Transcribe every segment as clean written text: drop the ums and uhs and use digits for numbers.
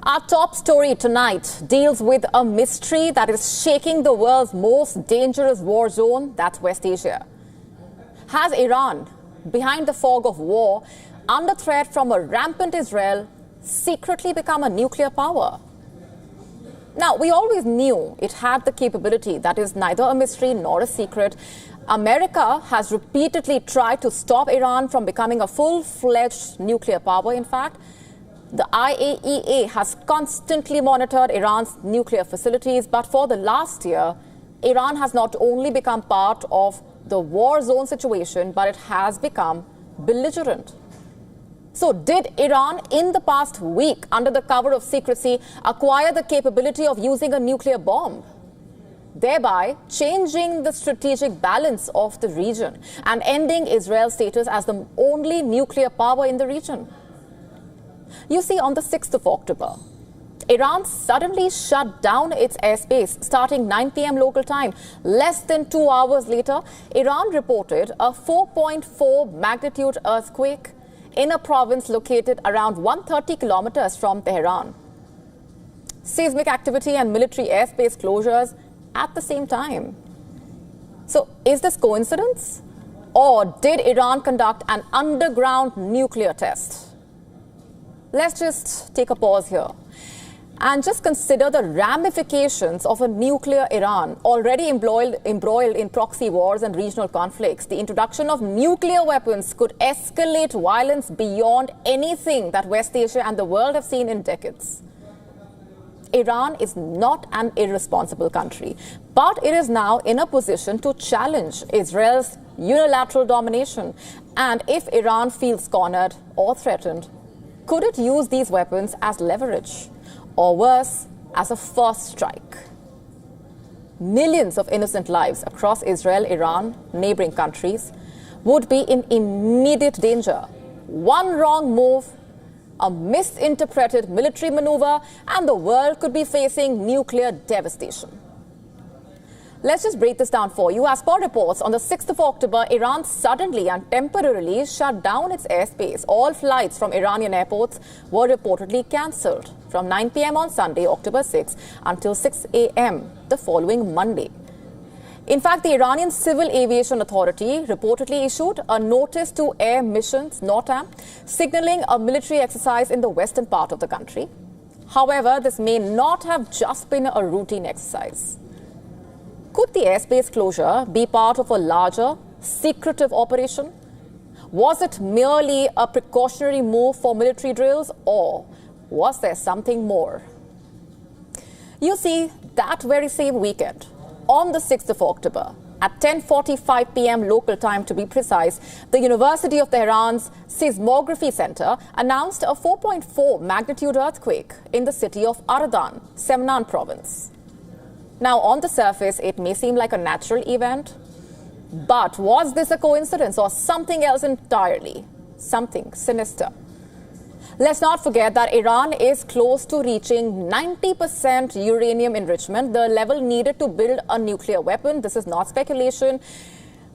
Our top story tonight deals with a mystery that is shaking the world's most dangerous war zone, that's West Asia. Has Iran, behind the fog of war, under threat from a rampant Israel, secretly become a nuclear power? Now, we always knew it had the capability. That is neither a mystery nor a secret. America has repeatedly tried to stop Iran from becoming a full-fledged nuclear power, in fact. The IAEA has constantly monitored Iran's nuclear facilities, but for the last year, Iran has not only become part of the war zone situation, but it has become belligerent. So did Iran, in the past week, under the cover of secrecy, acquire the capability of using a nuclear bomb, thereby changing the strategic balance of the region and ending Israel's status as the only nuclear power in the region? You see, on the 6th of October, Iran suddenly shut down its airspace starting 9 p.m. local time. Less than 2 hours later, Iran reported a 4.4 magnitude earthquake in a province located around 130 kilometers from Tehran. Seismic activity and military airspace closures at the same time. So, is this coincidence? Or did Iran conduct an underground nuclear test? Let's just take a pause here and just consider the ramifications of a nuclear Iran already embroiled in proxy wars and regional conflicts. The introduction of nuclear weapons could escalate violence beyond anything that West Asia and the world have seen in decades. Iran is not an irresponsible country, but it is now in a position to challenge Israel's unilateral domination. And if Iran feels cornered or threatened, could it use these weapons as leverage, or worse, as a first strike? Millions of innocent lives across Israel, Iran, neighboring countries would be in immediate danger. One wrong move, a misinterpreted military maneuver, and the world could be facing nuclear devastation. Let's just break this down for you. As per reports, on the 6th of October, Iran suddenly and temporarily shut down its airspace. All flights from Iranian airports were reportedly cancelled from 9 p.m. on Sunday, October 6, until 6 a.m. the following Monday. In fact, the Iranian Civil Aviation Authority reportedly issued a notice to air missions, NOTAM, signaling a military exercise in the western part of the country. However, this may not have just been a routine exercise. Could the airspace closure be part of a larger, secretive operation? Was it merely a precautionary move for military drills, or was there something more? You see, that very same weekend, on the 6th of October, at 10:45 p.m. local time to be precise, the University of Tehran's Seismography Center announced a 4.4 magnitude earthquake in the city of Ratan, Semnan province. Now, on the surface, it may seem like a natural event, but was this a coincidence or something else entirely? Something sinister. Let's not forget that Iran is close to reaching 90% uranium enrichment, the level needed to build a nuclear weapon. This is not speculation.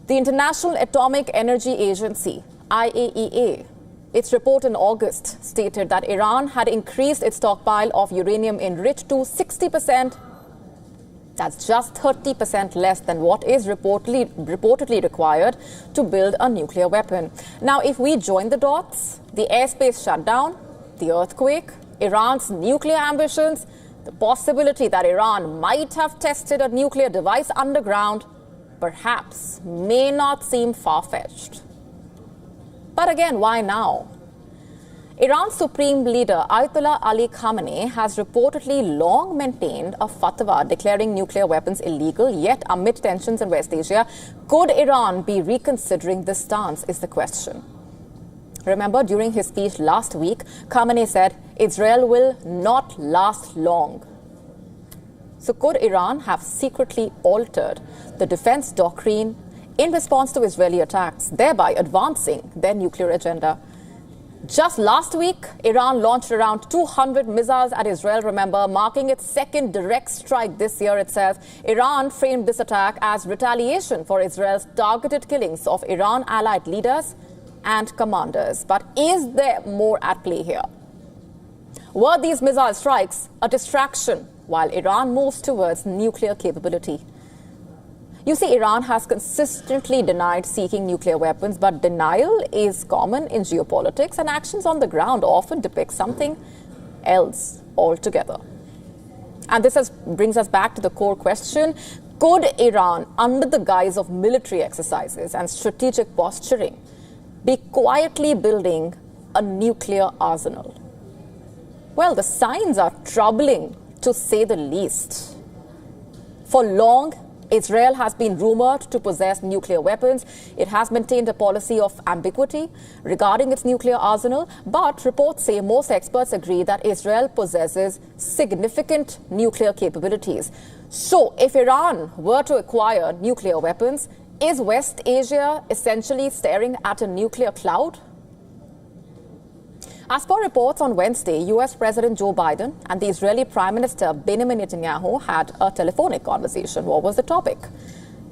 The International Atomic Energy Agency, IAEA, its report in August stated that Iran had increased its stockpile of uranium enriched to 60%. That's just 30% less than what is reportedly required to build a nuclear weapon. Now, if we join the dots, the airspace shutdown, the earthquake, Iran's nuclear ambitions, the possibility that Iran might have tested a nuclear device underground, perhaps may not seem far-fetched. But again, why now? Iran's supreme leader Ayatollah Ali Khamenei has reportedly long maintained a fatwa declaring nuclear weapons illegal, yet amid tensions in West Asia, could Iran be reconsidering this stance is the question. Remember, during his speech last week, Khamenei said Israel will not last long. So could Iran have secretly altered the defense doctrine in response to Israeli attacks, thereby advancing their nuclear agenda? Just last week, Iran launched around 200 missiles at Israel, remember, marking its second direct strike this year itself. Iran framed this attack as retaliation for Israel's targeted killings of Iran-allied leaders and commanders. But is there more at play here? Were these missile strikes a distraction while Iran moves towards nuclear capability? You see, Iran has consistently denied seeking nuclear weapons, but denial is common in geopolitics, and actions on the ground often depict something else altogether. And this brings us back to the core question: could Iran, under the guise of military exercises and strategic posturing, be quietly building a nuclear arsenal? Well, the signs are troubling, to say the least. For long, Israel has been rumored to possess nuclear weapons. It has maintained a policy of ambiguity regarding its nuclear arsenal, but reports say most experts agree that Israel possesses significant nuclear capabilities. So, if Iran were to acquire nuclear weapons, is West Asia essentially staring at a nuclear cloud? As per reports on Wednesday, US President Joe Biden and the Israeli Prime Minister Benjamin Netanyahu had a telephonic conversation. What was the topic?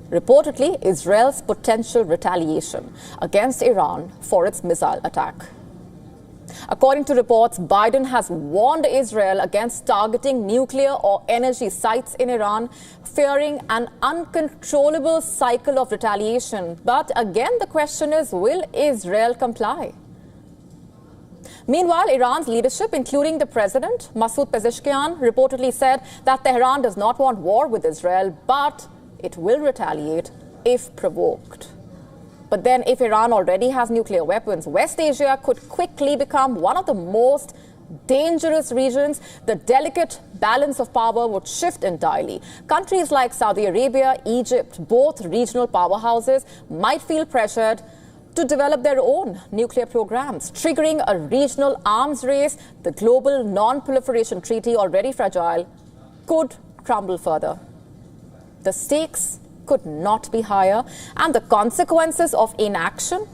Reportedly, Israel's potential retaliation against Iran for its missile attack. According to reports, Biden has warned Israel against targeting nuclear or energy sites in Iran, fearing an uncontrollable cycle of retaliation. But again, the question is, will Israel comply? Meanwhile, Iran's leadership, including the president, Masoud Pezeshkian, reportedly said that Tehran does not want war with Israel, but it will retaliate if provoked. But then, if Iran already has nuclear weapons, West Asia could quickly become one of the most dangerous regions. The delicate balance of power would shift entirely. Countries like Saudi Arabia, Egypt, both regional powerhouses, might feel pressured to develop their own nuclear programs, triggering a regional arms race. The global non-proliferation treaty, already fragile, could crumble further. The stakes could not be higher, and the consequences of inaction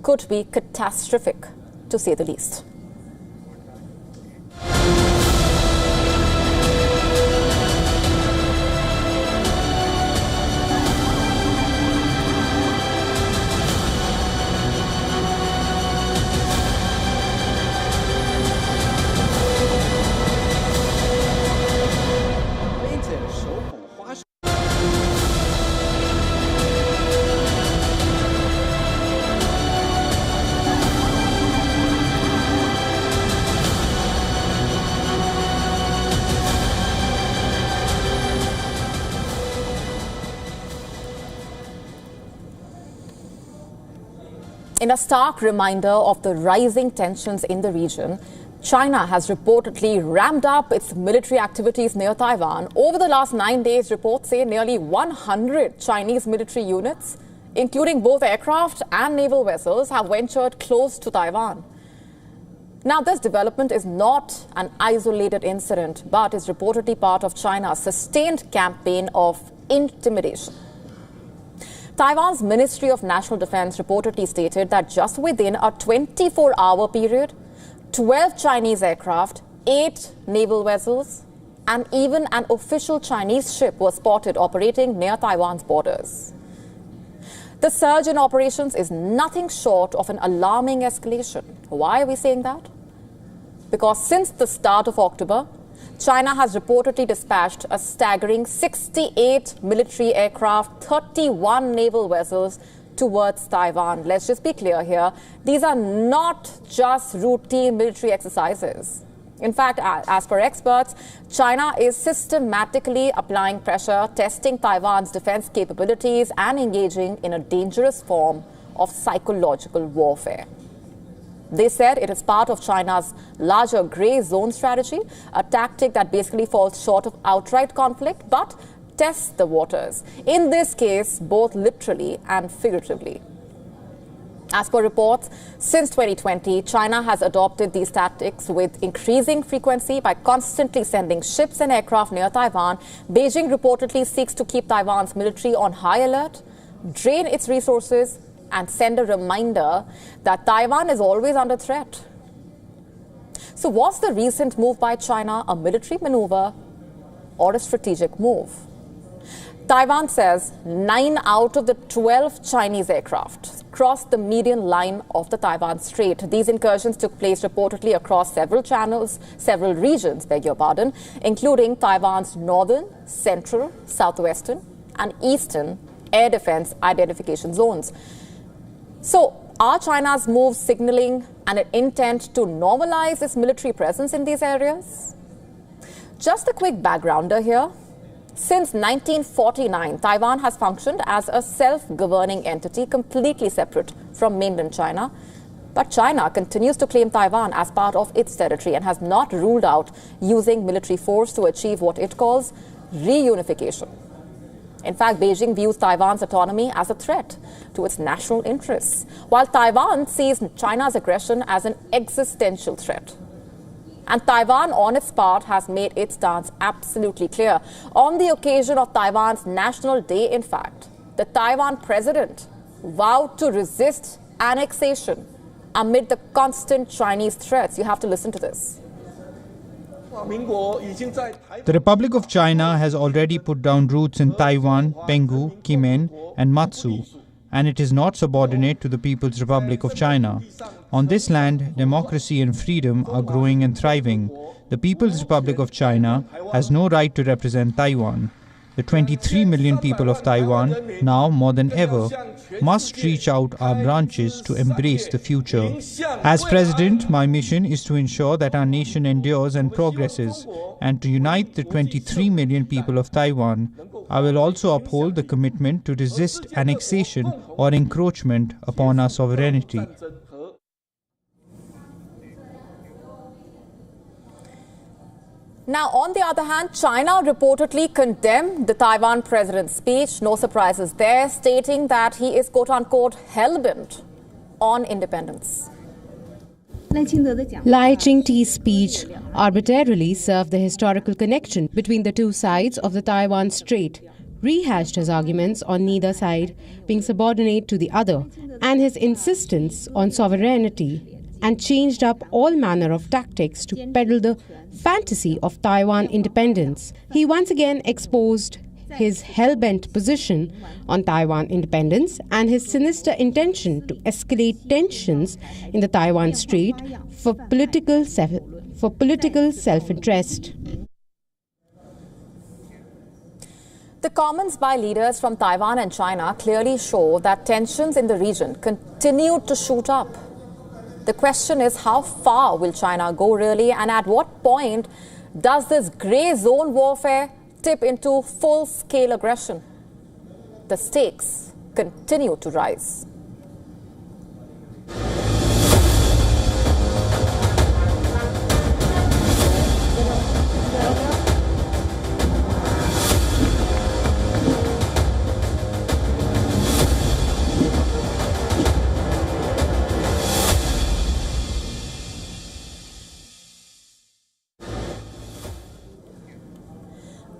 could be catastrophic, to say the least. In a stark reminder of the rising tensions in the region, China has reportedly ramped up its military activities near Taiwan. Over the last 9 days, reports say nearly 100 Chinese military units, including both aircraft and naval vessels, have ventured close to Taiwan. Now, this development is not an isolated incident, but is reportedly part of China's sustained campaign of intimidation. Taiwan's Ministry of National Defense reportedly stated that just within a 24-hour period, 12 Chinese aircraft, 8 naval vessels, and even an official Chinese ship were spotted operating near Taiwan's borders. The surge in operations is nothing short of an alarming escalation. Why are we saying that? Because since the start of October, China has reportedly dispatched a staggering 68 military aircraft, 31 naval vessels towards Taiwan. Let's just be clear here. These are not just routine military exercises. In fact, as per experts, China is systematically applying pressure, testing Taiwan's defense capabilities, and engaging in a dangerous form of psychological warfare. They said it is part of China's larger grey zone strategy, a tactic that basically falls short of outright conflict, but tests the waters. In this case, both literally and figuratively. As per reports, since 2020, China has adopted these tactics with increasing frequency by constantly sending ships and aircraft near Taiwan. Beijing reportedly seeks to keep Taiwan's military on high alert, drain its resources, and send a reminder that Taiwan is always under threat. So was the recent move by China a military maneuver or a strategic move? Taiwan says 9 out of the 12 Chinese aircraft crossed the median line of the Taiwan Strait. These incursions took place reportedly across several channels, several regions, beg your pardon, including Taiwan's northern, central, southwestern, and eastern air defense identification zones. So, are China's moves signaling an intent to normalize its military presence in these areas? Just a quick backgrounder here. Since 1949, Taiwan has functioned as a self-governing entity completely separate from mainland China. But China continues to claim Taiwan as part of its territory and has not ruled out using military force to achieve what it calls reunification. In fact, Beijing views Taiwan's autonomy as a threat to its national interests, while Taiwan sees China's aggression as an existential threat. And Taiwan, on its part, has made its stance absolutely clear. On the occasion of Taiwan's National Day, in fact, the Taiwan president vowed to resist annexation amid the constant Chinese threats. You have to listen to this. The Republic of China has already put down roots in Taiwan, Penghu, Kinmen, and Matsu, and it is not subordinate to the People's Republic of China. On this land, democracy and freedom are growing and thriving. The People's Republic of China has no right to represent Taiwan. The 23 million people of Taiwan, now more than ever, must reach out our branches to embrace the future. As President, my mission is to ensure that our nation endures and progresses, and to unite the 23 million people of Taiwan. I will also uphold the commitment to resist annexation or encroachment upon our sovereignty. Now, on the other hand, China reportedly condemned the Taiwan president's speech. No surprises there, stating that he is quote-unquote hell-bent on independence. Lai Ching-te's speech arbitrarily served the historical connection between the two sides of the Taiwan Strait, rehashed his arguments on neither side being subordinate to the other, and his insistence on sovereignty, and changed up all manner of tactics to peddle the fantasy of Taiwan independence. He once again exposed his hell-bent position on Taiwan independence and his sinister intention to escalate tensions in the Taiwan Strait for political self-interest. The comments by leaders from Taiwan and China clearly show that tensions in the region continue to shoot up. The question is, how far will China go really, and at what point does this grey zone warfare tip into full-scale aggression? The stakes continue to rise.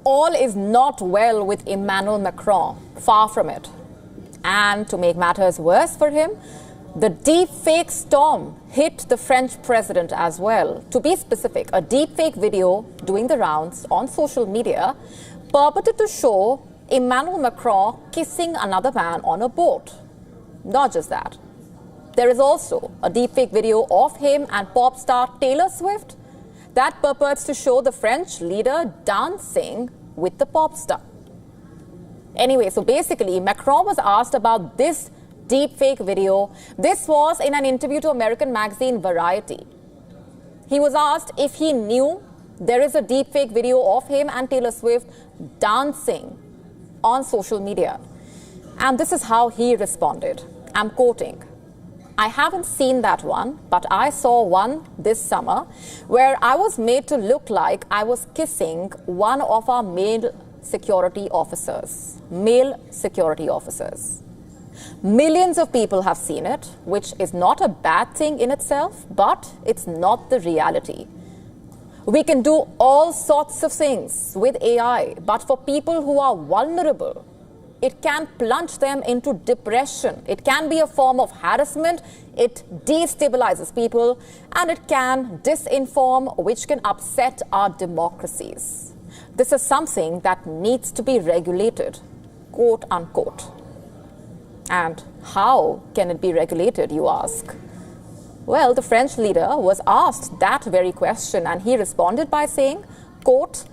All is not well with Emmanuel Macron, far from it. And to make matters worse for him, the deepfake storm hit the French president as well. To be specific, a deepfake video doing the rounds on social media purported to show Emmanuel Macron kissing another man on a boat. Not just that. There is also a deepfake video of him and pop star Taylor Swift that purports to show the French leader dancing with the pop star. Anyway, so basically, Macron was asked about this deepfake video. This was in an interview to American magazine Variety. He was asked if he knew there is a deepfake video of him and Taylor Swift dancing on social media. And this is how he responded. I'm quoting, "I haven't seen that one, but I saw one this summer where I was made to look like I was kissing one of our male security officers. Millions of people have seen it, which is not a bad thing in itself, but it's not the reality. We can do all sorts of things with AI, but for people who are vulnerable, it can plunge them into depression. It can be a form of harassment. It destabilizes people, and it can disinform, which can upset our democracies. This is something that needs to be regulated," quote unquote. And how can it be regulated, you ask? Well, the French leader was asked that very question, and he responded by saying, quote,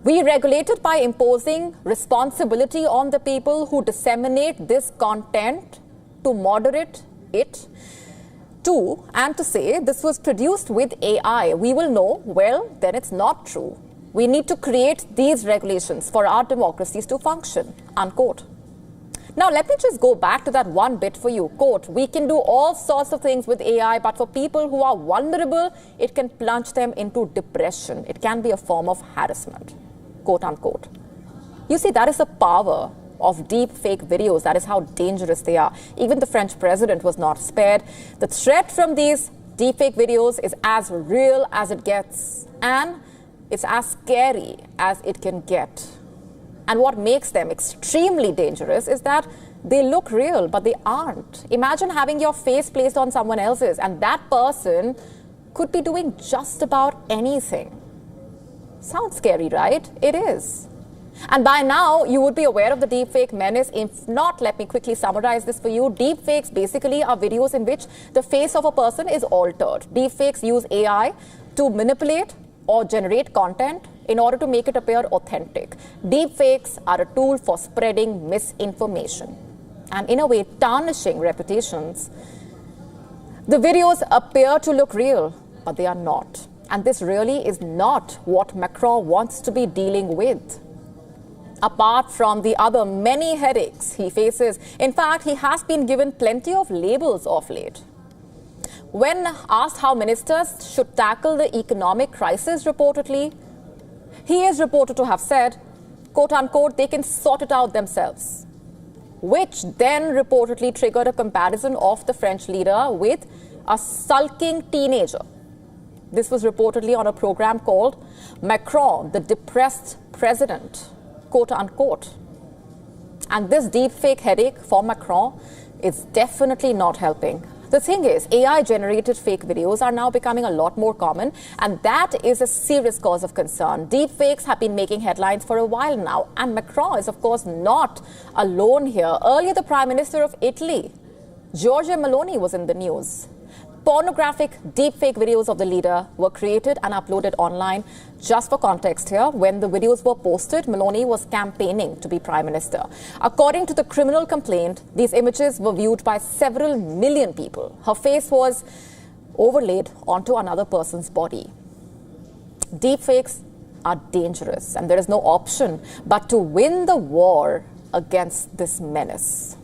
"We regulate it by imposing responsibility on the people who disseminate this content to moderate it. Two, and to say this was produced with AI, we will know, well, then it's not true. We need to create these regulations for our democracies to function," unquote. Now, let me just go back to that one bit for you. Quote, "We can do all sorts of things with AI, but for people who are vulnerable, it can plunge them into depression. It can be a form of harassment," quote unquote. You see, that is the power of deep fake videos. That is how dangerous they are. Even the French president was not spared. The threat from these deep fake videos is as real as it gets, and it's as scary as it can get. And what makes them extremely dangerous is that they look real, but they aren't. Imagine having your face placed on someone else's, and that person could be doing just about anything. Sounds scary, right? It is. And by now, you would be aware of the deepfake menace. If not, let me quickly summarize this for you. Deepfakes basically are videos in which the face of a person is altered. Deepfakes use AI to manipulate or generate content in order to make it appear authentic. Deepfakes are a tool for spreading misinformation and, in a way, tarnishing reputations. The videos appear to look real, but they are not. And this really is not what Macron wants to be dealing with. Apart from the other many headaches he faces, in fact, he has been given plenty of labels of late. When asked how ministers should tackle the economic crisis, reportedly, he is reported to have said, quote unquote, "they can sort it out themselves," which then reportedly triggered a comparison of the French leader with a sulking teenager. This was reportedly on a program called Macron, the Depressed President, quote unquote. And this deepfake headache for Macron is definitely not helping. The thing is, AI-generated fake videos are now becoming a lot more common, and that is a serious cause of concern. Deepfakes have been making headlines for a while now, and Macron is, of course, not alone here. Earlier, the Prime Minister of Italy, Giorgia Meloni, was in the news. Pornographic deepfake videos of the leader were created and uploaded online. Just for context here, when the videos were posted, Meloni was campaigning to be Prime Minister. According to the criminal complaint, these images were viewed by several million people. Her face was overlaid onto another person's body. Deepfakes are dangerous, and there is no option but to win the war against this menace.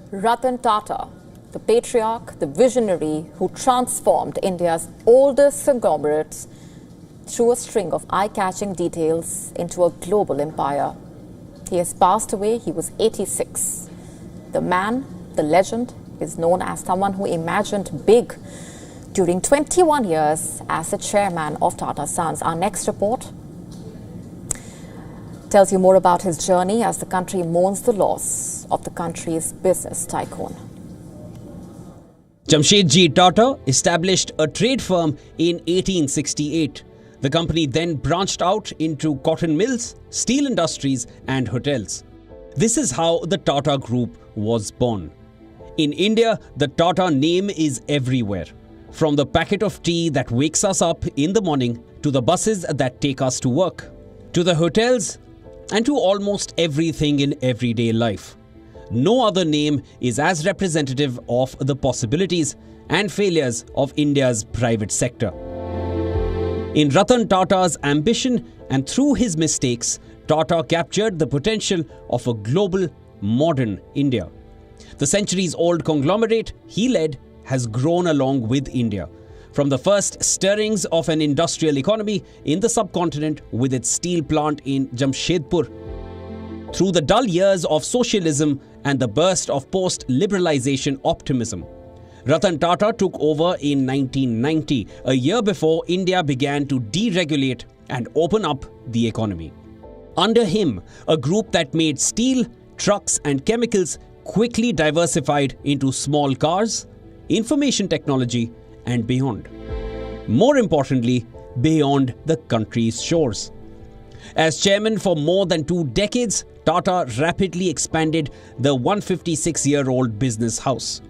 Ratan Tata, the patriarch, the visionary who transformed India's oldest conglomerates through a string of eye-catching details into a global empire. He has passed away. He was 86. The man, the legend, is known as someone who imagined big during 21 years as the chairman of Tata Sons. Our next report tells you more about his journey as the country mourns the loss of the country's business tycoon. Jamshedji Tata established a trade firm in 1868. The company then branched out into cotton mills, steel industries and hotels. This is how the Tata Group was born. In India, the Tata name is everywhere. From the packet of tea that wakes us up in the morning, to the buses that take us to work, to the hotels, and to almost everything in everyday life. No other name is as representative of the possibilities and failures of India's private sector. In Ratan Tata's ambition and through his mistakes, Tata captured the potential of a global, modern India. The centuries-old conglomerate he led has grown along with India. From the first stirrings of an industrial economy in the subcontinent with its steel plant in Jamshedpur, through the dull years of socialism and the burst of post-liberalization optimism. Ratan Tata took over in 1990, a year before India began to deregulate and open up the economy. Under him, a group that made steel, trucks and chemicals quickly diversified into small cars, information technology and beyond. More importantly, beyond the country's shores. As chairman for more than 2 decades, Tata rapidly expanded the 156-year-old business house.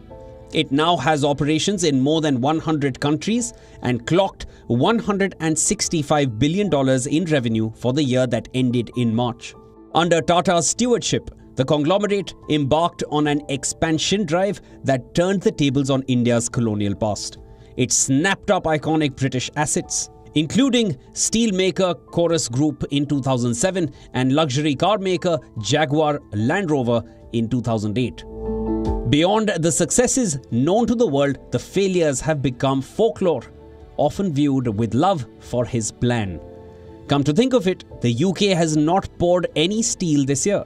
It now has operations in more than 100 countries and clocked $165 billion in revenue for the year that ended in March. Under Tata's stewardship, the conglomerate embarked on an expansion drive that turned the tables on India's colonial past. It snapped up iconic British assets, including steelmaker Chorus Group in 2007 and luxury car maker Jaguar Land Rover in 2008. Beyond the successes known to the world, the failures have become folklore, often viewed with love for his plan. Come to think of it, the UK has not poured any steel this year.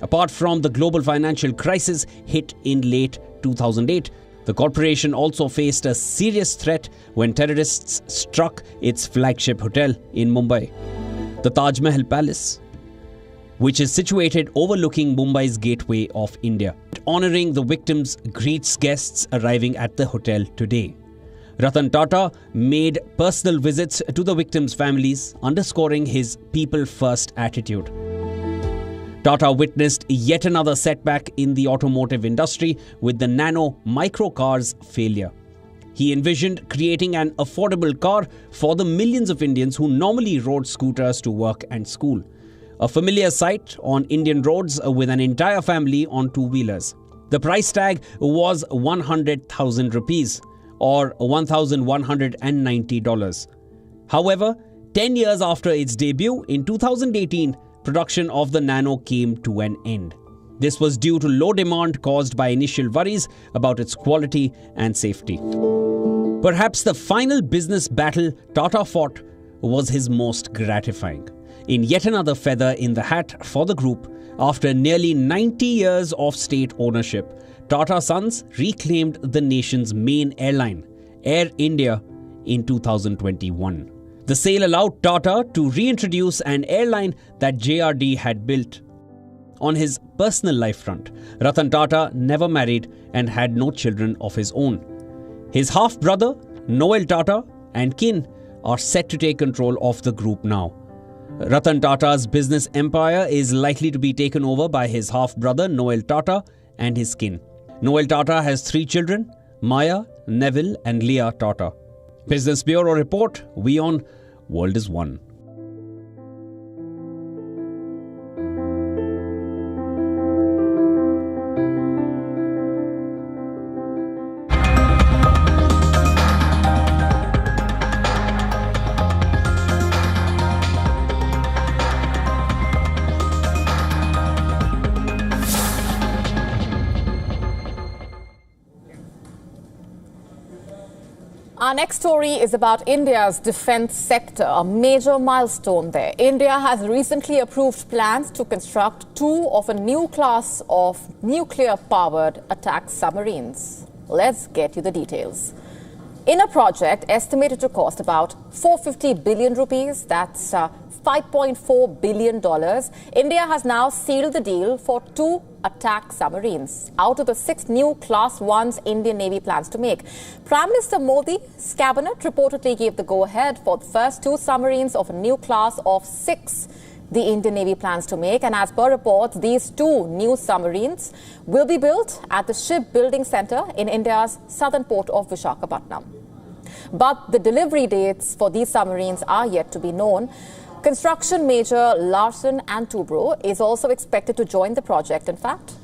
Apart from the global financial crisis hit in late 2008, the corporation also faced a serious threat when terrorists struck its flagship hotel in Mumbai, the Taj Mahal Palace, which is situated overlooking Mumbai's gateway of India. Honoring the victims greets guests arriving at the hotel today. Ratan Tata made personal visits to the victims' families, underscoring his people-first attitude. Tata witnessed yet another setback in the automotive industry with the nano microcars failure. He envisioned creating an affordable car for the millions of Indians who normally rode scooters to work and school. A familiar sight on Indian roads with an entire family on two-wheelers. The price tag was 100,000 rupees or $1,190. However, 10 years after its debut in 2018, production of the Nano came to an end. This was due to low demand caused by initial worries about its quality and safety. Perhaps the final business battle Tata fought was his most gratifying. In yet another feather in the hat for the group, after nearly 90 years of state ownership, Tata Sons reclaimed the nation's main airline, Air India, in 2021. The sale allowed Tata to reintroduce an airline that JRD had built. On his personal life front, Ratan Tata never married and had no children of his own. His half-brother, Noel Tata, and kin are set to take control of the group now. Ratan Tata's business empire is likely to be taken over by his half-brother Noel Tata and his kin. Noel Tata has 3 children, Maya, Neville and Leah Tata. Business Bureau Report, WION World is One. Our next story is about India's defense sector, a major milestone there. India has recently approved plans to construct 2 of a new class of nuclear-powered attack submarines. Let's get you the details. In a project estimated to cost about 450 billion rupees, that's $5.4 billion, India has now sealed the deal for 2 attack submarines out of the 6 new Class 1s Indian Navy plans to make. Prime Minister Modi's cabinet reportedly gave the go-ahead for the first 2 submarines of a new class of 6 the Indian Navy plans to make. And as per reports, these 2 new submarines will be built at the Shipbuilding Centre in India's southern port of Visakhapatnam. But the delivery dates for these submarines are yet to be known. Construction major Larsen and Toubro is also expected to join the project, in fact.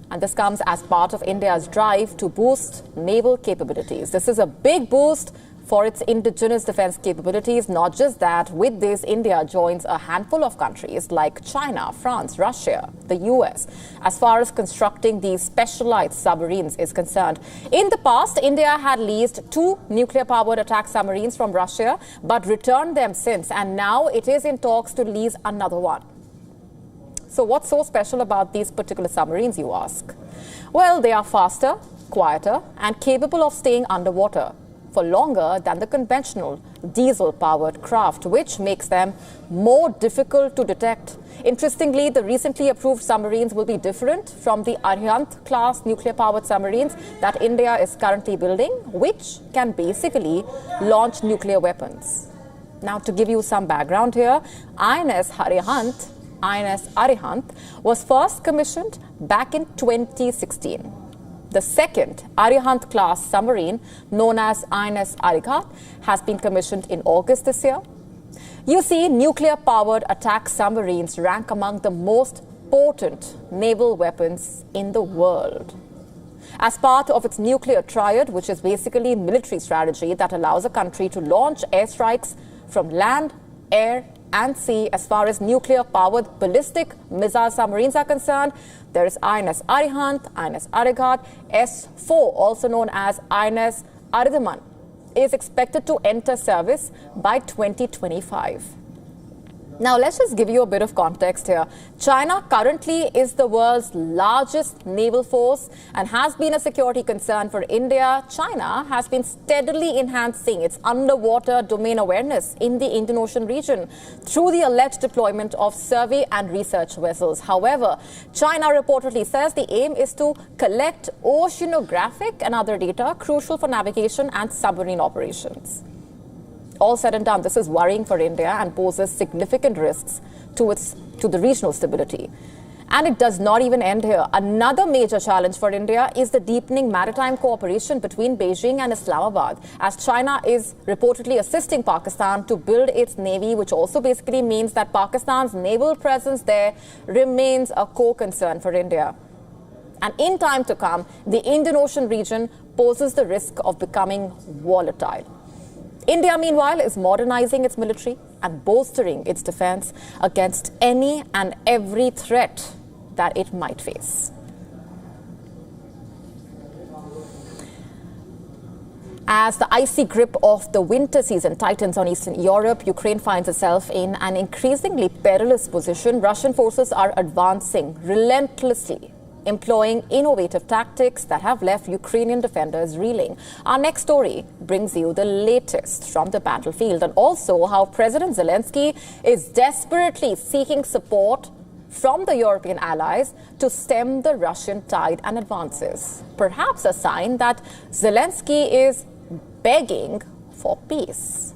And this comes as part of India's drive to boost naval capabilities. This is a big boost for its indigenous defense capabilities. Not just that, with this, India joins a handful of countries like China, France, Russia, the US, as far as constructing these specialized submarines is concerned. In the past, India had leased 2 nuclear-powered attack submarines from Russia, but returned them since, and now it is in talks to lease another one. So what's so special about these particular submarines, you ask? Well, they are faster, quieter, and capable of staying underwater for longer than the conventional diesel-powered craft, which makes them more difficult to detect. Interestingly, the recently approved submarines will be different from the Arihant-class nuclear-powered submarines that India is currently building, which can basically launch nuclear weapons. Now, to give you some background here, INS Arihant was first commissioned back in 2016. The second Arihant-class submarine, known as INS Arighat, has been commissioned in August this year. You see, nuclear-powered attack submarines rank among the most potent naval weapons in the world. As part of its nuclear triad, which is basically military strategy that allows a country to launch airstrikes from land, air, and sea, as far as nuclear-powered ballistic missile submarines are concerned, there is INS Arihant, INS Arighat, S4, also known as INS Aridhaman, is expected to enter service by 2025. Now, let's just give you a bit of context here. China currently is the world's largest naval force and has been a security concern for India. China has been steadily enhancing its underwater domain awareness in the Indian Ocean region through the alleged deployment of survey and research vessels. However, China reportedly says the aim is to collect oceanographic and other data crucial for navigation and submarine operations. All said and done, this is worrying for India and poses significant risks to the regional stability. And it does not even end here. Another major challenge for India is the deepening maritime cooperation between Beijing and Islamabad, as China is reportedly assisting Pakistan to build its navy, which also basically means that Pakistan's naval presence there remains a core concern for India. And in time to come, the Indian Ocean region poses the risk of becoming volatile. India, meanwhile, is modernizing its military and bolstering its defense against any and every threat that it might face. As the icy grip of the winter season tightens on Eastern Europe, Ukraine finds itself in an increasingly perilous position. Russian forces are advancing relentlessly, employing innovative tactics that have left Ukrainian defenders reeling. Our next story brings you the latest from the battlefield, and also how President Zelensky is desperately seeking support from the European allies to stem the Russian tide and advances. Perhaps a sign that Zelensky is begging for peace.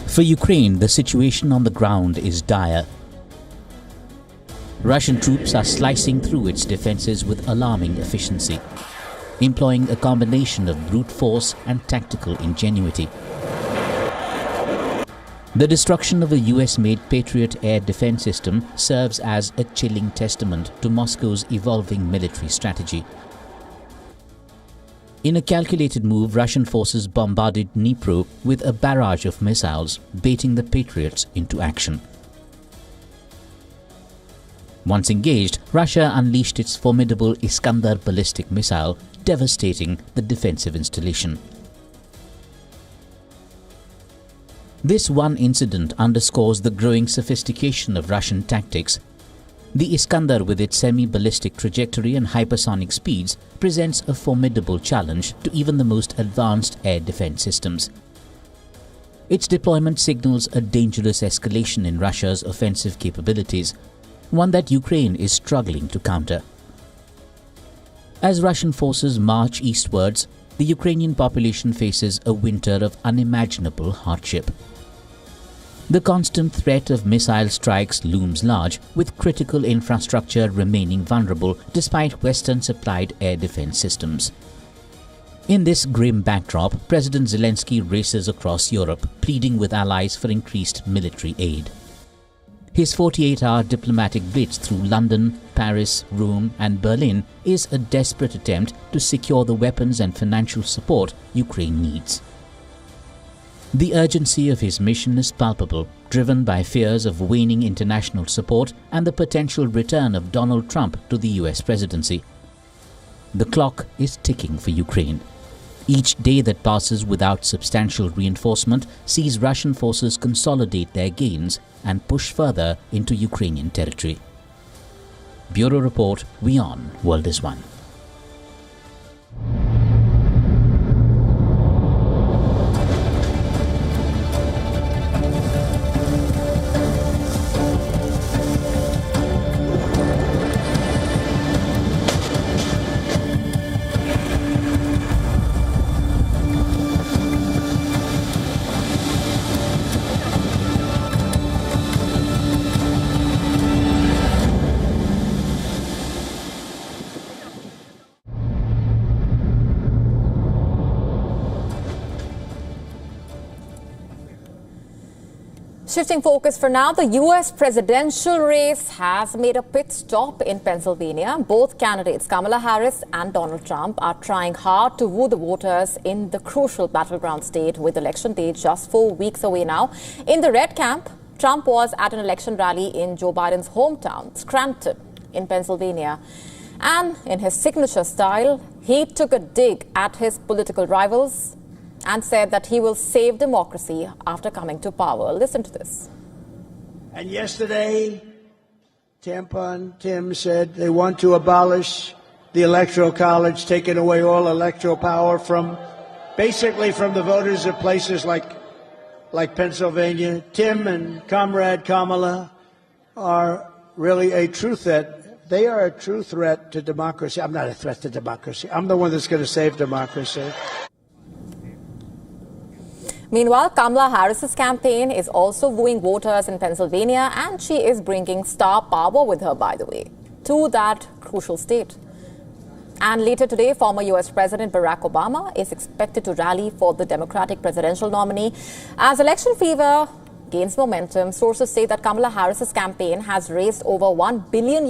For Ukraine, the situation on the ground is dire. Russian troops are slicing through its defenses with alarming efficiency, employing a combination of brute force and tactical ingenuity. The destruction of a US-made Patriot air defense system serves as a chilling testament to Moscow's evolving military strategy. In a calculated move, Russian forces bombarded Dnipro with a barrage of missiles, baiting the Patriots into action. Once engaged, Russia unleashed its formidable Iskander ballistic missile, devastating the defensive installation. This one incident underscores the growing sophistication of Russian tactics. The Iskander, with its semi-ballistic trajectory and hypersonic speeds, presents a formidable challenge to even the most advanced air defense systems. Its deployment signals a dangerous escalation in Russia's offensive capabilities, one that Ukraine is struggling to counter. As Russian forces march eastwards, the Ukrainian population faces a winter of unimaginable hardship. The constant threat of missile strikes looms large, with critical infrastructure remaining vulnerable despite Western-supplied air defense systems. In this grim backdrop, President Zelensky races across Europe, pleading with allies for increased military aid. His 48-hour diplomatic blitz through London, Paris, Rome and Berlin is a desperate attempt to secure the weapons and financial support Ukraine needs. The urgency of his mission is palpable, driven by fears of waning international support and the potential return of Donald Trump to the US presidency. The clock is ticking for Ukraine. Each day that passes without substantial reinforcement sees Russian forces consolidate their gains and push further into Ukrainian territory. Bureau Report, WION World is One. Shifting focus for now, the U.S. presidential race has made a pit stop in Pennsylvania. Both candidates, Kamala Harris and Donald Trump, are trying hard to woo the voters in the crucial battleground state, with election day just 4 weeks away now. In the red camp, Trump was at an election rally in Joe Biden's hometown, Scranton, in Pennsylvania. And in his signature style, he took a dig at his political rivals and said that he will save democracy after coming to power. Listen to this. And yesterday, Tim said they want to abolish the Electoral College, taking away all electoral power basically from the voters of places like Pennsylvania. Tim and Comrade Kamala are really a true threat. They are a true threat to democracy. I'm not a threat to democracy. I'm the one that's going to save democracy. Meanwhile, Kamala Harris's campaign is also wooing voters in Pennsylvania, and she is bringing star power with her, by the way, to that crucial state. And later today, former U.S. President Barack Obama is expected to rally for the Democratic presidential nominee. As election fever gains momentum, sources say that Kamala Harris's campaign has raised over $1 billion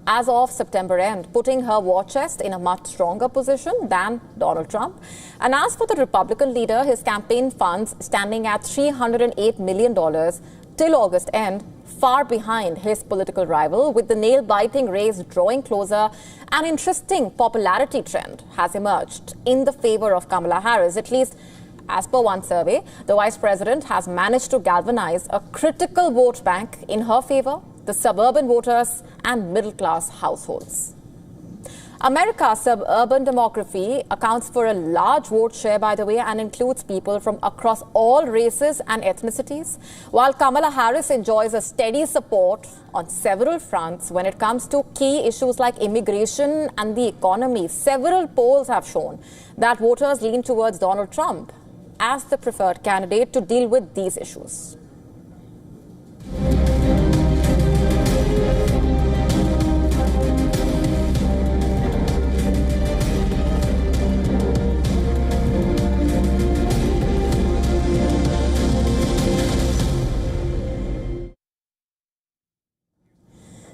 as of September end, putting her war chest in a much stronger position than Donald Trump. And as for the Republican leader, his campaign funds standing at $308 million till August end, far behind his political rival, with the nail-biting race drawing closer. An interesting popularity trend has emerged in the favor of Kamala Harris, at least as per one survey. The vice president has managed to galvanize a critical vote bank in her favor, the suburban voters and middle-class households. America's suburban demography accounts for a large vote share, by the way, and includes people from across all races and ethnicities, while Kamala Harris enjoys a steady support on several fronts when it comes to key issues like immigration and the economy. Several polls have shown that voters lean towards Donald Trump as the preferred candidate to deal with these issues.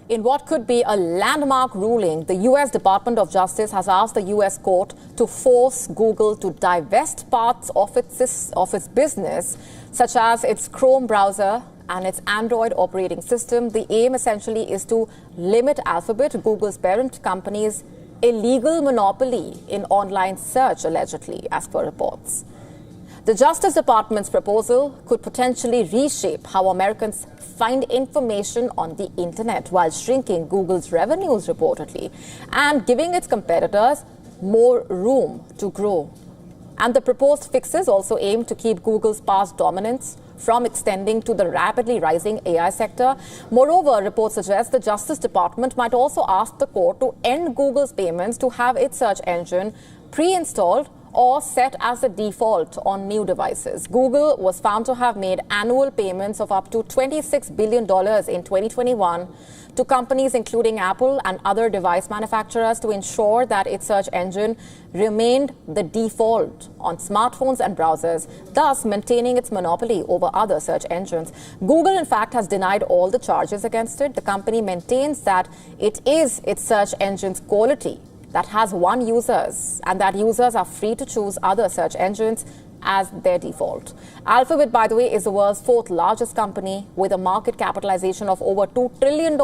In what could be a landmark ruling, the U.S. Department of Justice has asked the U.S. court to force Google to divest parts of its business, such as its Chrome browser and its Android operating system. The aim essentially is to limit Alphabet, Google's parent company's illegal monopoly in online search, allegedly, as per reports. The Justice Department's proposal could potentially reshape how Americans find information on the internet, while shrinking Google's revenues, reportedly, and giving its competitors more room to grow. And the proposed fixes also aim to keep Google's past dominance from extending to the rapidly rising AI sector. Moreover, reports suggest the Justice Department might also ask the court to end Google's payments to have its search engine pre-installed or set as the default on new devices. Google was found to have made annual payments of up to $26 billion in 2021 to companies including Apple and other device manufacturers to ensure that its search engine remained the default on smartphones and browsers, thus maintaining its monopoly over other search engines. Google, in fact, has denied all the charges against it. The company maintains that it is its search engine's quality that has won users, and that users are free to choose other search engines as their default. Alphabet, by the way, is the world's fourth largest company with a market capitalization of over $2 trillion,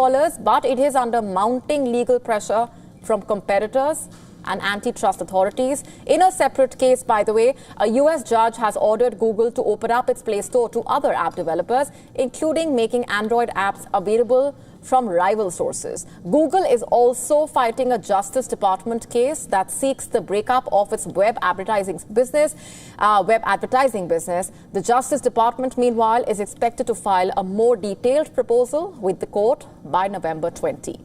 but it is under mounting legal pressure from competitors and antitrust authorities. In a separate case, by the way, a US judge has ordered Google to open up its Play Store to other app developers, including making Android apps available from rival sources. Google is also fighting a Justice Department case that seeks the breakup of its web advertising business. The Justice Department, meanwhile, is expected to file a more detailed proposal with the court by November 20.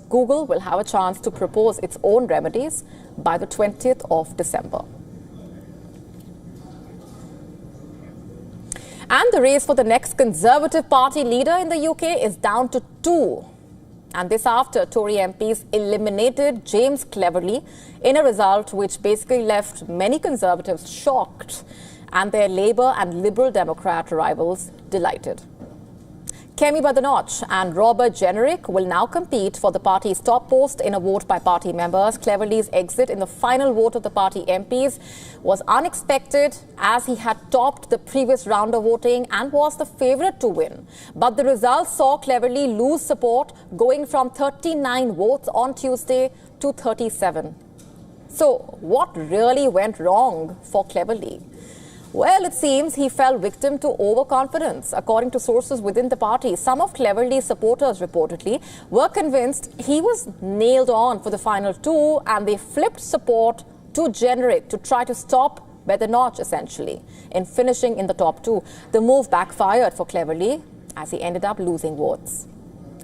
Google will have a chance to propose its own remedies by the 20th of December. And the race for the next Conservative Party leader in the UK is down to 2. And this after Tory MPs eliminated James Cleverly in a result which basically left many Conservatives shocked and their Labour and Liberal Democrat rivals delighted. Kemi Badenoch and Robert Jenrick will now compete for the party's top post in a vote by party members. Cleverly's exit in the final vote of the party MPs was unexpected as he had topped the previous round of voting and was the favourite to win. But the results saw Cleverly lose support, going from 39 votes on Tuesday to 37. So what really went wrong for Cleverly? Well, it seems he fell victim to overconfidence. According to sources within the party, some of Cleverly's supporters reportedly were convinced he was nailed on for the final 2, and they flipped support to Jenrick to try to stop Badenoch, essentially, in finishing in the top 2. The move backfired for Cleverly as he ended up losing votes.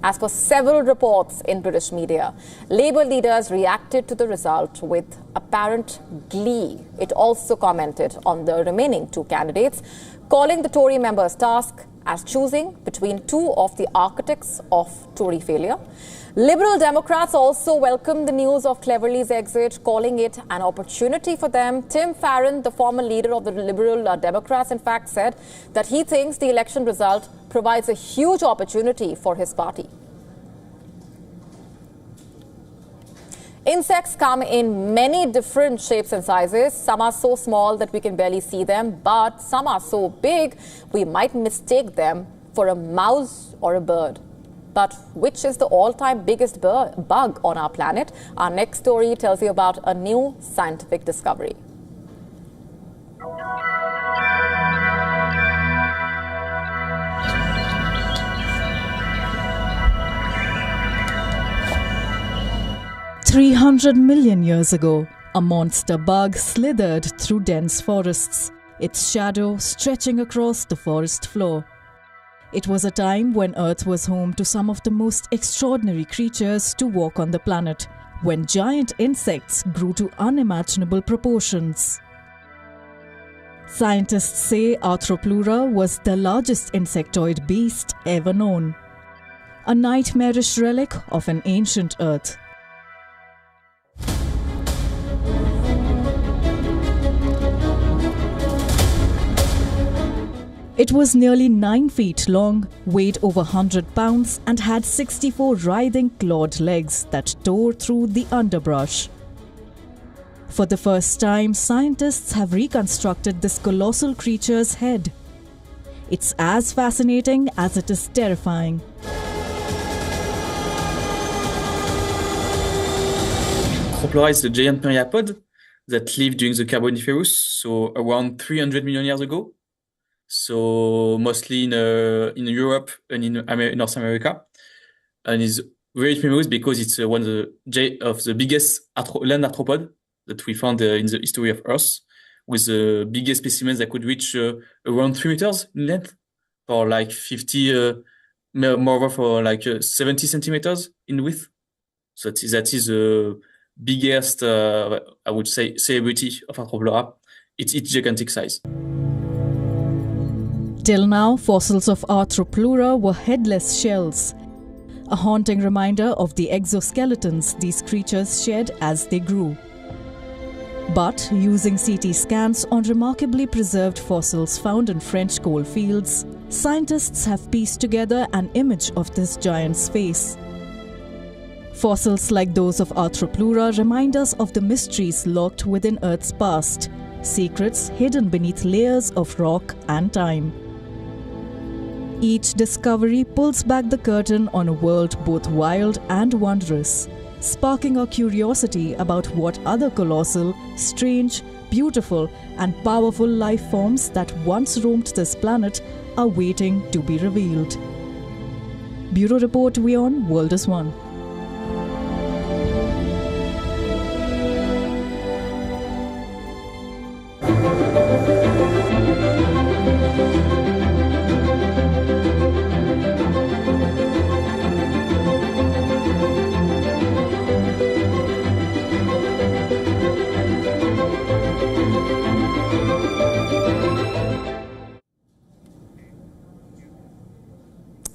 As per several reports in British media, Labour leaders reacted to the result with apparent glee. It also commented on the remaining 2 candidates, calling the Tory members' task as choosing between 2 of the architects of Tory failure. Liberal Democrats also welcomed the news of Cleverly's exit, calling it an opportunity for them. Tim Farron, the former leader of the Liberal Democrats, in fact, said that he thinks the election result provides a huge opportunity for his party. Insects come in many different shapes and sizes. Some are so small that we can barely see them, but some are so big we might mistake them for a mouse or a bird. But which is the all-time biggest bug on our planet? Our next story tells you about a new scientific discovery. "300 million years ago, a monster bug slithered through dense forests, its shadow stretching across the forest floor. It was a time when Earth was home to some of the most extraordinary creatures to walk on the planet, when giant insects grew to unimaginable proportions. Scientists say Arthropleura was the largest insectoid beast ever known, a nightmarish relic of an ancient Earth. It was nearly 9 feet long, weighed over 100 pounds, and had 64 writhing clawed legs that tore through the underbrush. For the first time, scientists have reconstructed this colossal creature's head. It's as fascinating as it is terrifying. Arthropleura is the giant myriapod that lived during the Carboniferous, so around 300 million years ago. So mostly in Europe and in North America, and is very famous because it's one of the biggest land arthropod that we found in the history of Earth, with the biggest specimens that could reach around 3 meters in length, or like 50, moreover for like 70 centimeters in width. So that is the biggest, I would say, celebrity of Arthropleura. It's its gigantic size. Till now, fossils of Arthropleura were headless shells, a haunting reminder of the exoskeletons these creatures shed as they grew. But using CT scans on remarkably preserved fossils found in French coal fields, scientists have pieced together an image of this giant's face. Fossils like those of Arthropleura remind us of the mysteries locked within Earth's past, secrets hidden beneath layers of rock and time. Each discovery pulls back the curtain on a world both wild and wondrous, sparking our curiosity about what other colossal, strange, beautiful and powerful life forms that once roamed this planet are waiting to be revealed. Bureau Report, WION World is One.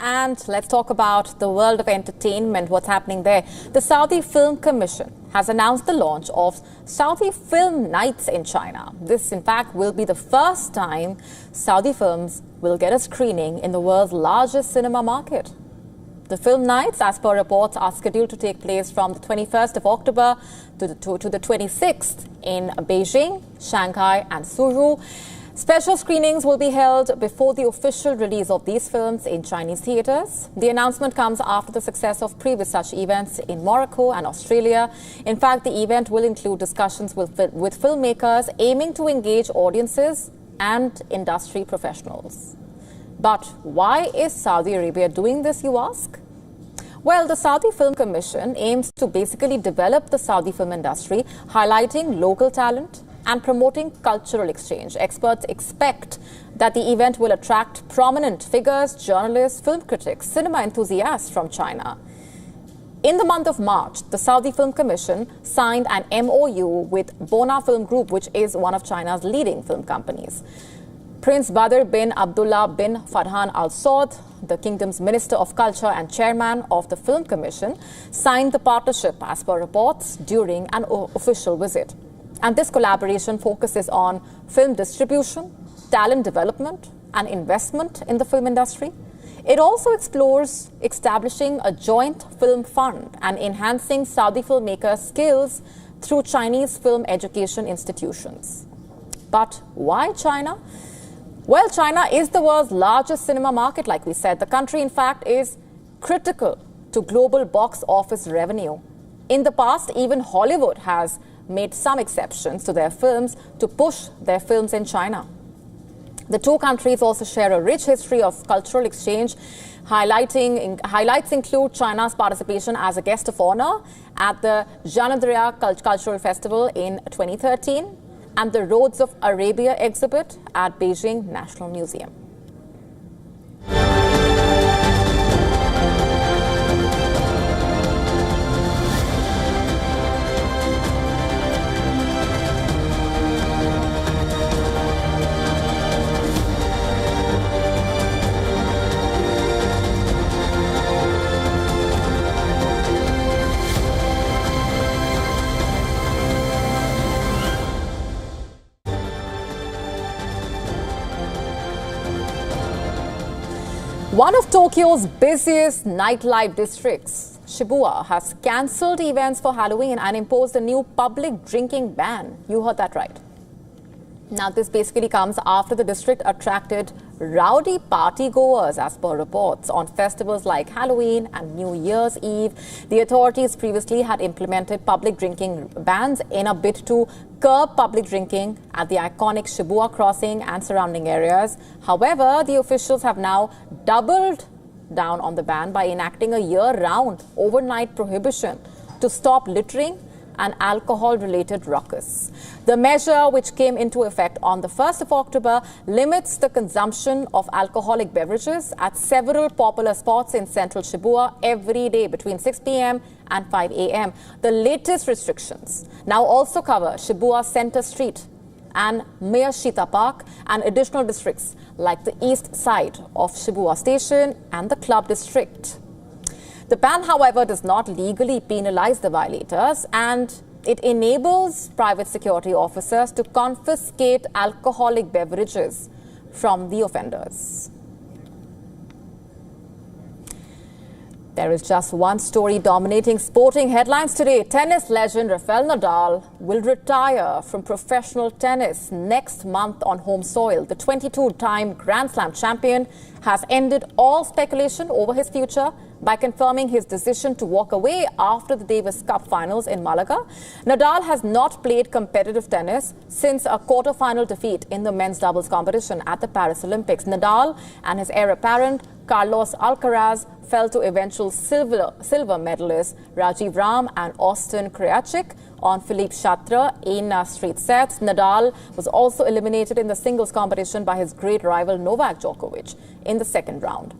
And let's talk about the world of entertainment, what's happening there. The Saudi Film Commission has announced the launch of Saudi Film Nights in China. This, in fact, will be the first time Saudi films will get a screening in the world's largest cinema market. The film nights, as per reports, are scheduled to take place from the 21st of October to the 26th in Beijing, Shanghai and Suzhou. Special screenings will be held before the official release of these films in Chinese theatres. The announcement comes after the success of previous such events in Morocco and Australia. In fact, the event will include discussions with filmmakers aiming to engage audiences and industry professionals. But why is Saudi Arabia doing this, you ask? Well, the Saudi Film Commission aims to basically develop the Saudi film industry, highlighting local talent and promoting cultural exchange. Experts expect that the event will attract prominent figures, journalists, film critics, cinema enthusiasts from China. In the month of March, the Saudi Film Commission signed an MOU with Bona Film Group, which is one of China's leading film companies. Prince Badr bin Abdullah bin Farhan Al Saud, the kingdom's Minister of Culture and Chairman of the Film Commission, signed the partnership as per reports during an official visit. And this collaboration focuses on film distribution, talent development and investment in the film industry. It also explores establishing a joint film fund and enhancing Saudi filmmakers' skills through Chinese film education institutions. But why China? Well, China is the world's largest cinema market, like we said. The country, in fact, is critical to global box office revenue. In the past, even Hollywood has made some exceptions to their films to push their films in China. The two countries also share a rich history of cultural exchange. Highlights include China's participation as a guest of honor at the Janadria Cultural Festival in 2013 and the Roads of Arabia exhibit at Beijing National Museum. One of Tokyo's busiest nightlife districts, Shibuya, has cancelled events for Halloween and imposed a new public drinking ban. You heard that right. Now, this basically comes after the district attracted rowdy party-goers, as per reports, on festivals like Halloween and New Year's Eve. The authorities previously had implemented public drinking bans in a bid to curb public drinking at the iconic Shibuya crossing and surrounding areas. However, the officials have now doubled down on the ban by enacting a year-round overnight prohibition to stop littering and alcohol-related ruckus. The measure, which came into effect on the 1st of October, limits the consumption of alcoholic beverages at several popular spots in central Shibuya every day between 6 p.m. and 5 a.m. The latest restrictions now also cover Shibuya Center Street and Miyashita Park and additional districts like the east side of Shibuya Station and the Club District. The ban, however, does not legally penalize the violators, and it enables private security officers to confiscate alcoholic beverages from the offenders. There is just one story dominating sporting headlines today. Tennis legend Rafael Nadal will retire from professional tennis next month on home soil. The 22-time Grand Slam champion has ended all speculation over his future by confirming his decision to walk away after the Davis Cup finals in Malaga. Nadal has not played competitive tennis since a quarter-final defeat in the men's doubles competition at the Paris Olympics. Nadal and his heir apparent Carlos Alcaraz fell to eventual silver medalists Rajiv Ram and Austin Krajicek on Philippe Chatrier in straight sets. Nadal was also eliminated in the singles competition by his great rival Novak Djokovic in the second round.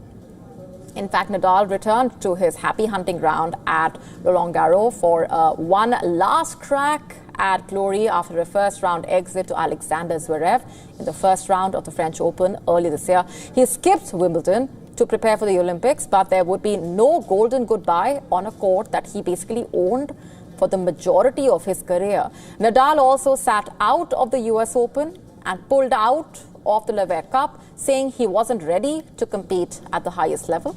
In fact, Nadal returned to his happy hunting ground at Roland Garros for one last crack at glory after a first-round exit to Alexander Zverev in the first round of the French Open early this year. He skipped Wimbledon to prepare for the Olympics, but there would be no golden goodbye on a court that he basically owned for the majority of his career. Nadal also sat out of the US Open and pulled out of the Lever Cup, saying he wasn't ready to compete at the highest level.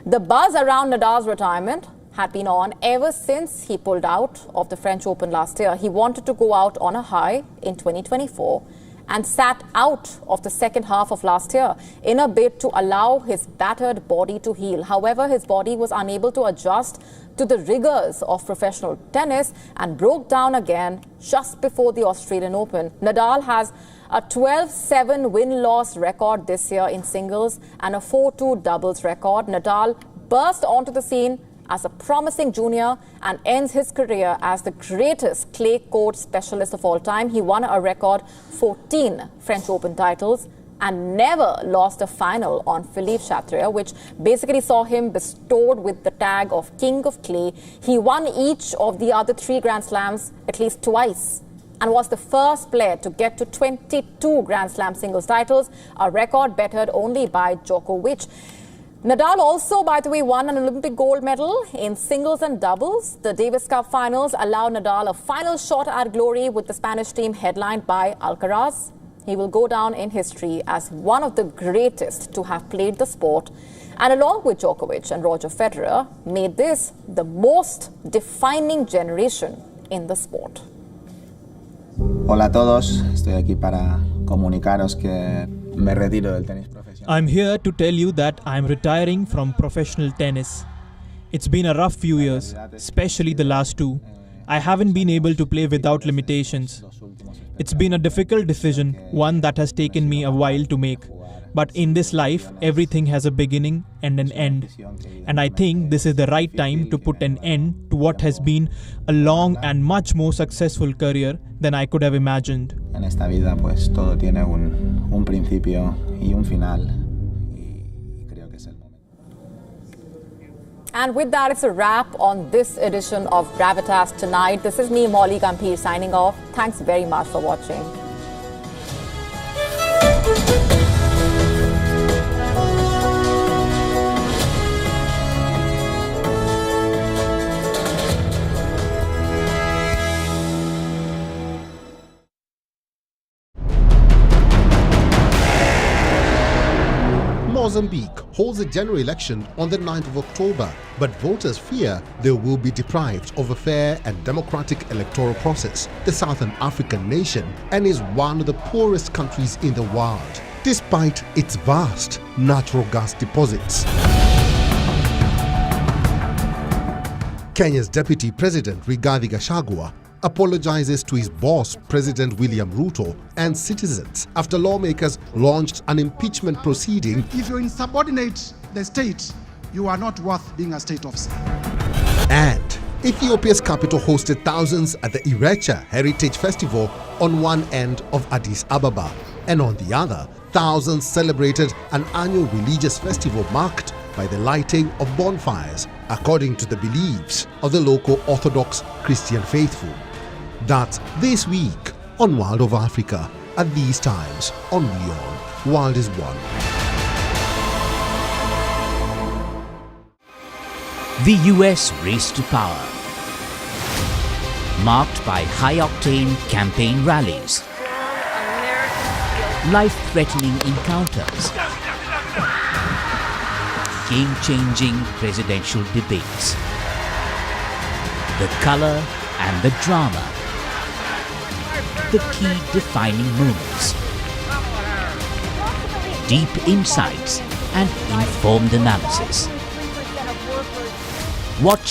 The buzz around Nadal's retirement had been on ever since he pulled out of the French Open last year. He wanted to go out on a high in 2024 and sat out of the second half of last year in a bid to allow his battered body to heal. However, his body was unable to adjust to the rigors of professional tennis and broke down again just before the Australian Open. Nadal has a 12-7 win-loss record this year in singles and a 4-2 doubles record. Nadal burst onto the scene as a promising junior and ends his career as the greatest clay court specialist of all time. He won a record 14 French Open titles and never lost a final on Philippe Chatrier, which basically saw him bestowed with the tag of King of Clay. He won each of the other 3 Grand Slams at least twice and was the first player to get to 22 Grand Slam singles titles, a record bettered only by Djokovic. Nadal also, by the way, won an Olympic gold medal in singles and doubles. The Davis Cup finals allowed Nadal a final shot at glory with the Spanish team headlined by Alcaraz. He will go down in history as one of the greatest to have played the sport, and along with Djokovic and Roger Federer, made this the most defining generation in the sport. Hola a todos, estoy aquí para comunicaros que me retiro del tenis profesional. I'm here to tell you that I'm retiring from professional tennis. It's been a rough few years, especially the last 2. I haven't been able to play without limitations. It's been a difficult decision, one that has taken me a while to make. But in this life, everything has a beginning and an end. And I think this is the right time to put an end to what has been a long and much more successful career than I could have imagined. En esta vida, pues todo tiene un principio y un final. Y creo que es el momento. And with that, it's a wrap on this edition of Gravitas Tonight. This is me, Molly Gampir, signing off. Thanks very much for watching. Mozambique holds a general election on the 9th of October, but voters fear they will be deprived of a fair and democratic electoral process. The Southern African nation and is one of the poorest countries in the world, despite its vast natural gas deposits. Kenya's Deputy President Rigathi Gachagua apologizes to his boss, President William Ruto, and citizens after lawmakers launched an impeachment proceeding. If you insubordinate the state, you are not worth being a state officer. And Ethiopia's capital hosted thousands at the Irecha Heritage Festival on one end of Addis Ababa, and on the other, thousands celebrated an annual religious festival marked by the lighting of bonfires, according to the beliefs of the local Orthodox Christian faithful. That's this week on World of Africa, at these times on WION. World is One. The US race to power, marked by high-octane campaign rallies, life-threatening encounters, game-changing presidential debates. The color and the drama. The key defining moments. Deep insights and informed analysis. Watch